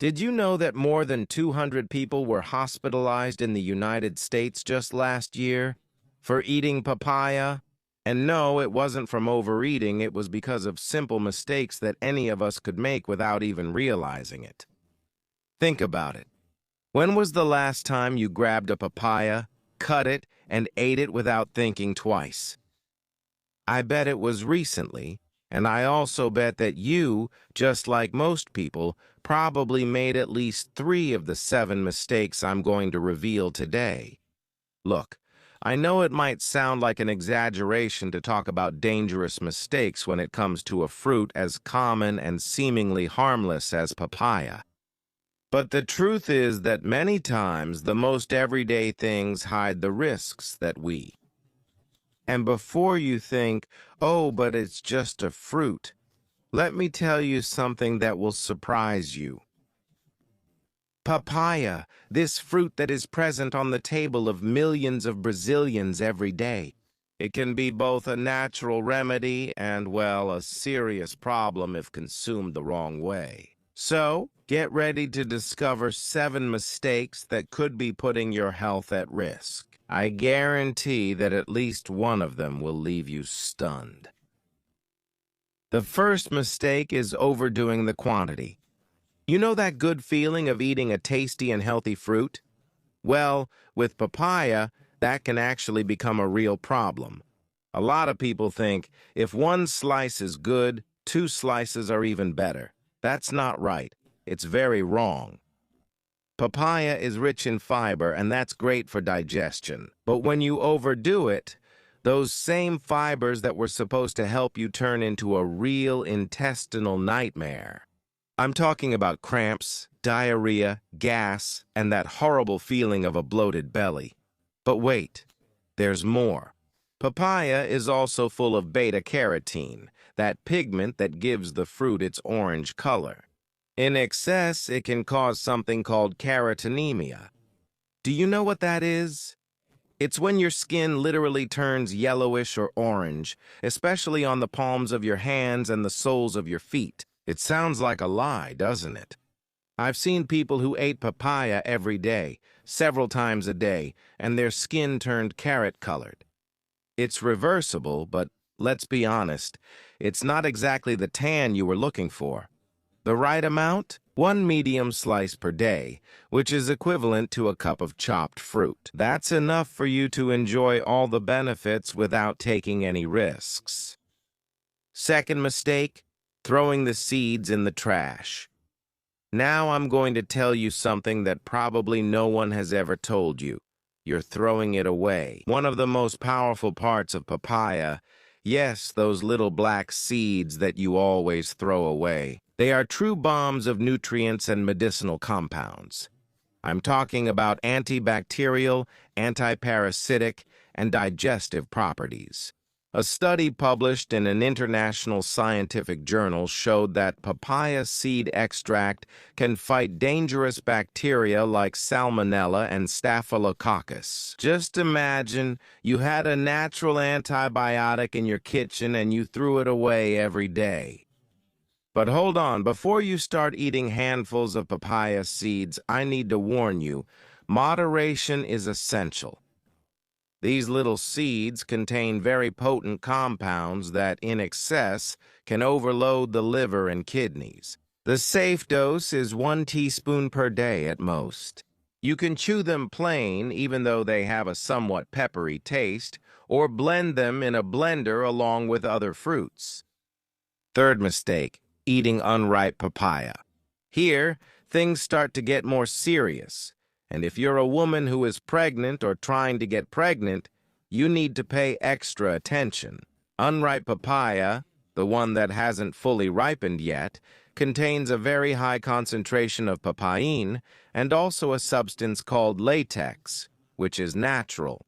Did you know that more than 200 people were hospitalized in the United States just last year for eating papaya? And no, it wasn't from overeating, it was because of simple mistakes that any of us could make without even realizing it. Think about it. When was the last time you grabbed a papaya, cut it, and ate it without thinking twice? I bet it was recently, and I also bet that you, just like most people, probably made at least 3 of the 7 mistakes I'm going to reveal today. Look, I know it might sound like an exaggeration to talk about dangerous mistakes when it comes to a fruit as common and seemingly harmless as papaya. But the truth is that many times the most everyday things hide the risks that we. And before you think, oh, but it's just a fruit, let me tell you something that will surprise you. Papaya, this fruit that is present on the table of millions of Brazilians every day. It can be both a natural remedy and, well, a serious problem if consumed the wrong way. So, get ready to discover 7 mistakes that could be putting your health at risk. I guarantee that at least one of them will leave you stunned. The first mistake is overdoing the quantity. You know that good feeling of eating a tasty and healthy fruit? Well, with papaya, that can actually become a real problem. A lot of people think if 1 slice is good, 2 slices are even better. That's not right. It's very wrong. Papaya is rich in fiber, and that's great for digestion. But when you overdo it, those same fibers that were supposed to help you turn into a real intestinal nightmare. I'm talking about cramps, diarrhea, gas, and that horrible feeling of a bloated belly. But wait, there's more. Papaya is also full of beta-carotene, that pigment that gives the fruit its orange color. In excess, it can cause something called carotenemia. Do you know what that is? It's when your skin literally turns yellowish or orange, especially on the palms of your hands and the soles of your feet. It sounds like a lie, doesn't it? I've seen people who ate papaya every day, several times a day, and their skin turned carrot-colored. It's reversible, but let's be honest, it's not exactly the tan you were looking for. The right amount? 1 medium slice per day, which is equivalent to a cup of chopped fruit. That's enough for you to enjoy all the benefits without taking any risks. Second mistake, throwing the seeds in the trash. Now I'm going to tell you something that probably no one has ever told you. You're throwing it away. One of the most powerful parts of papaya, yes, those little black seeds that you always throw away. They are true bombs of nutrients and medicinal compounds. I'm talking about antibacterial, antiparasitic, and digestive properties. A study published in an international scientific journal showed that papaya seed extract can fight dangerous bacteria like Salmonella and Staphylococcus. Just imagine you had a natural antibiotic in your kitchen and you threw it away every day. But hold on, before you start eating handfuls of papaya seeds, I need to warn you, moderation is essential. These little seeds contain very potent compounds that, in excess, can overload the liver and kidneys. The safe dose is 1 teaspoon per day at most. You can chew them plain, even though they have a somewhat peppery taste, or blend them in a blender along with other fruits. Third mistake, eating unripe papaya. Here, things start to get more serious. And if you're a woman who is pregnant or trying to get pregnant, you need to pay extra attention. Unripe papaya, the one that hasn't fully ripened yet, contains a very high concentration of papain and also a substance called latex, which is natural.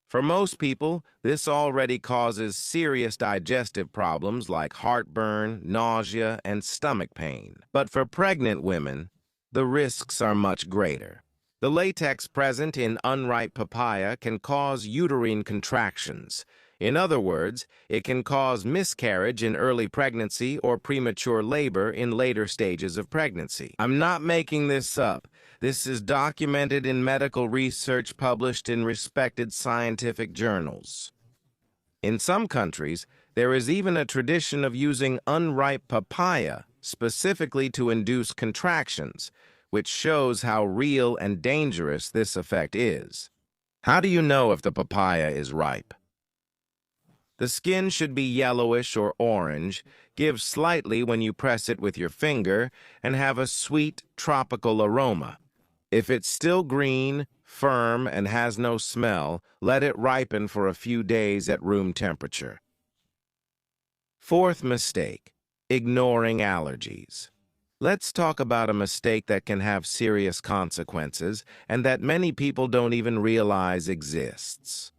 For most people, this already causes serious digestive problems like heartburn, nausea, and stomach pain. But for pregnant women, the risks are much greater. The latex present in unripe papaya can cause uterine contractions, In other words, it can cause miscarriage in early pregnancy or premature labor in later stages of pregnancy. I'm not making this up. This is documented in medical research published in respected scientific journals. In some countries, there is even a tradition of using unripe papaya specifically to induce contractions, which shows how real and dangerous this effect is. How do you know if the papaya is ripe? The skin should be yellowish or orange, give slightly when you press it with your finger, and have a sweet, tropical aroma. If it's still green, firm, and has no smell, let it ripen for a few days at room temperature. Fourth mistake, ignoring allergies. Let's talk about a mistake that can have serious consequences and that many people don't even realize exists.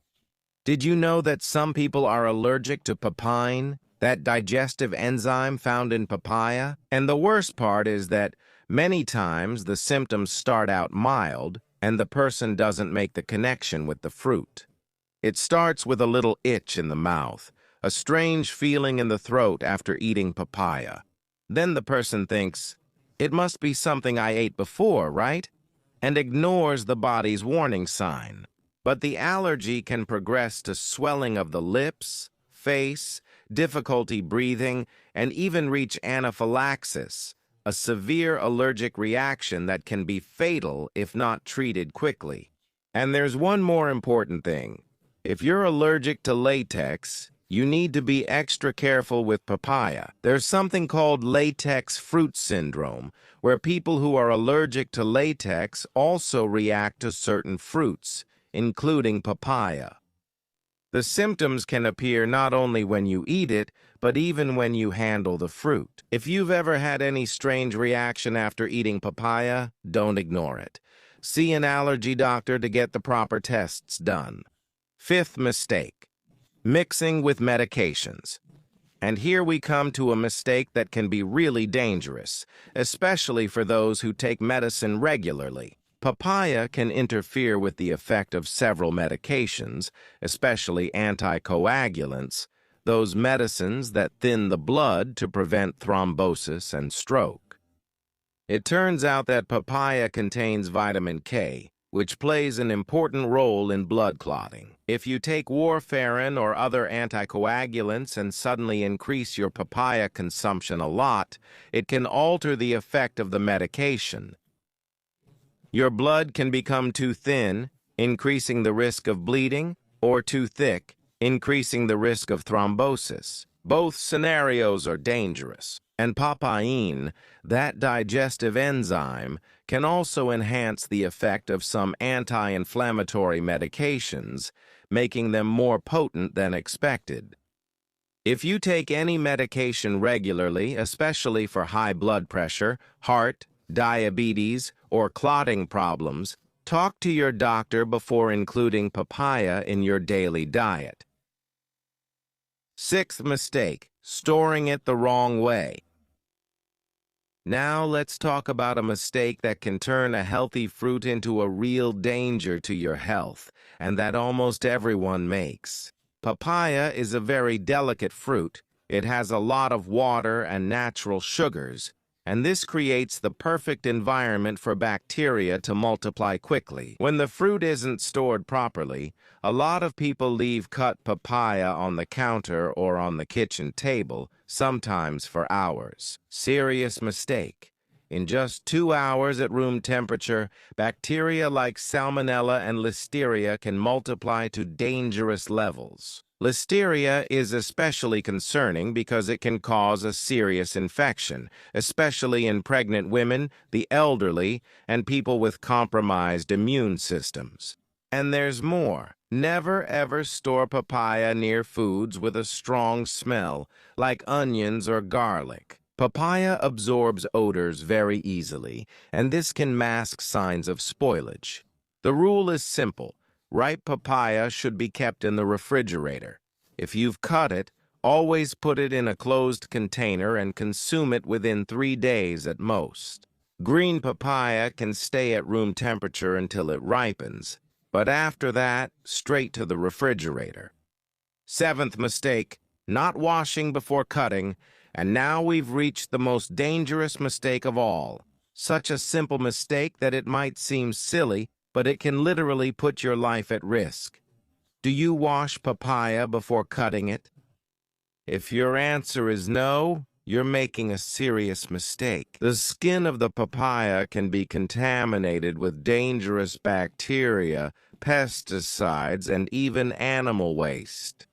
Did you know that some people are allergic to papain, that digestive enzyme found in papaya? And the worst part is that many times the symptoms start out mild and the person doesn't make the connection with the fruit. It starts with a little itch in the mouth, a strange feeling in the throat after eating papaya. Then the person thinks, it must be something I ate before, right? And ignores the body's warning sign. But the allergy can progress to swelling of the lips, face, difficulty breathing, and even reach anaphylaxis, a severe allergic reaction that can be fatal if not treated quickly. And there's one more important thing. If you're allergic to latex, you need to be extra careful with papaya. There's something called latex fruit syndrome, where people who are allergic to latex also react to certain fruits, including papaya. The symptoms can appear not only when you eat it, but even when you handle the fruit. If you've ever had any strange reaction after eating papaya, don't ignore it. See an allergy doctor to get the proper tests done. Fifth mistake, mixing with medications. And here we come to a mistake that can be really dangerous, especially for those who take medicine regularly. Papaya can interfere with the effect of several medications, especially anticoagulants, those medicines that thin the blood to prevent thrombosis and stroke. It turns out that papaya contains vitamin K, which plays an important role in blood clotting. If you take warfarin or other anticoagulants and suddenly increase your papaya consumption a lot, it can alter the effect of the medication. Your blood can become too thin, increasing the risk of bleeding, or too thick, increasing the risk of thrombosis. Both scenarios are dangerous. And papain, that digestive enzyme, can also enhance the effect of some anti-inflammatory medications, making them more potent than expected. If you take any medication regularly, especially for high blood pressure, heart, diabetes, or clotting problems, talk to your doctor before including papaya in your daily diet. Sixth mistake, storing it the wrong way. Now let's talk about a mistake that can turn a healthy fruit into a real danger to your health, and that almost everyone makes. Papaya is a very delicate fruit. It has a lot of water and natural sugars, and this creates the perfect environment for bacteria to multiply quickly. When the fruit isn't stored properly, a lot of people leave cut papaya on the counter or on the kitchen table, sometimes for hours. Serious mistake. In just 2 hours at room temperature, bacteria like Salmonella and Listeria can multiply to dangerous levels. Listeria is especially concerning because it can cause a serious infection, especially in pregnant women, the elderly, and people with compromised immune systems. And there's more. Never ever store papaya near foods with a strong smell, like onions or garlic. Papaya absorbs odors very easily, and this can mask signs of spoilage. The rule is simple. Ripe papaya should be kept in the refrigerator. If you've cut it, always put it in a closed container and consume it within 3 days at most. Green papaya can stay at room temperature until it ripens, but after that, straight to the refrigerator. Seventh mistake, not washing before cutting. And now we've reached the most dangerous mistake of all. Such a simple mistake that it might seem silly, but it can literally put your life at risk. Do you wash papaya before cutting it? If your answer is no, you're making a serious mistake. The skin of the papaya can be contaminated with dangerous bacteria, pesticides, and even animal waste.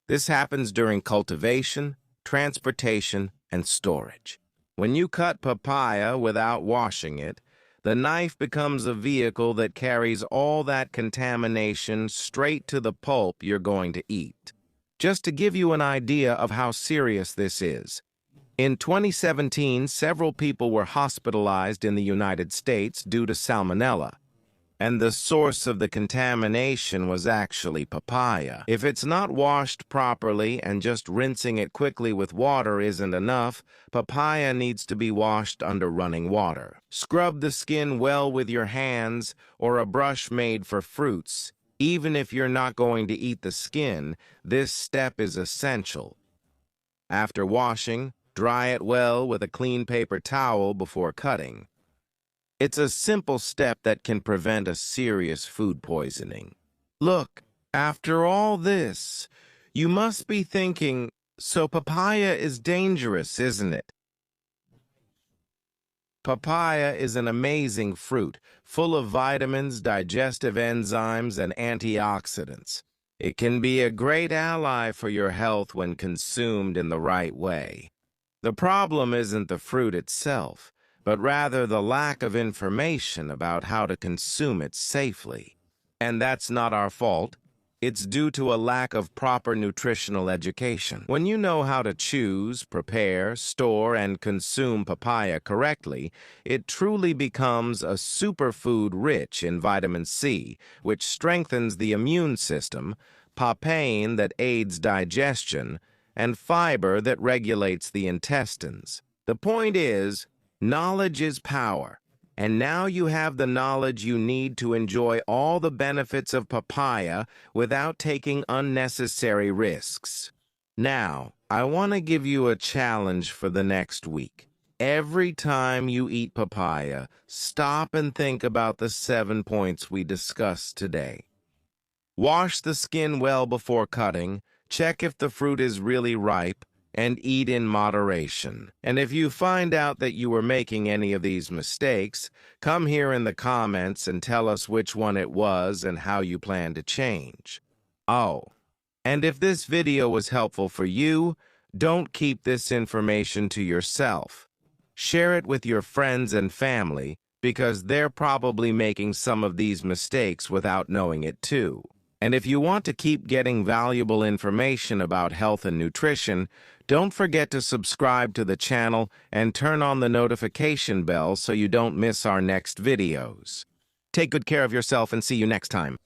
This happens during cultivation, transportation, and storage. When you cut papaya without washing it, the knife becomes a vehicle that carries all that contamination straight to the pulp you're going to eat. Just to give you an idea of how serious this is, in 2017, several people were hospitalized in the United States due to salmonella, and the source of the contamination was actually papaya. If it's not washed properly and just rinsing it quickly with water isn't enough, papaya needs to be washed under running water. Scrub the skin well with your hands or a brush made for fruits. Even if you're not going to eat the skin, this step is essential. After washing, dry it well with a clean paper towel before cutting. It's a simple step that can prevent a serious food poisoning. Look, after all this, you must be thinking, so papaya is dangerous, isn't it? Papaya is an amazing fruit, full of vitamins, digestive enzymes, and antioxidants. It can be a great ally for your health when consumed in the right way. The problem isn't the fruit itself, but rather the lack of information about how to consume it safely. And that's not our fault. It's due to a lack of proper nutritional education. When you know how to choose, prepare, store, and consume papaya correctly, it truly becomes a superfood rich in vitamin C, which strengthens the immune system, papain that aids digestion, and fiber that regulates the intestines. The point is, knowledge is power, and now you have the knowledge you need to enjoy all the benefits of papaya without taking unnecessary risks. Now, I want to give you a challenge for the next week. Every time you eat papaya, stop and think about the 7 points we discussed today. Wash the skin well before cutting, check if the fruit is really ripe, and eat in moderation. And if you find out that you were making any of these mistakes, come here in the comments and tell us which one it was and how you plan to change. Oh, and if this video was helpful for you, don't keep this information to yourself. Share it with your friends and family because they're probably making some of these mistakes without knowing it too. And if you want to keep getting valuable information about health and nutrition, don't forget to subscribe to the channel and turn on the notification bell so you don't miss our next videos. Take good care of yourself and see you next time.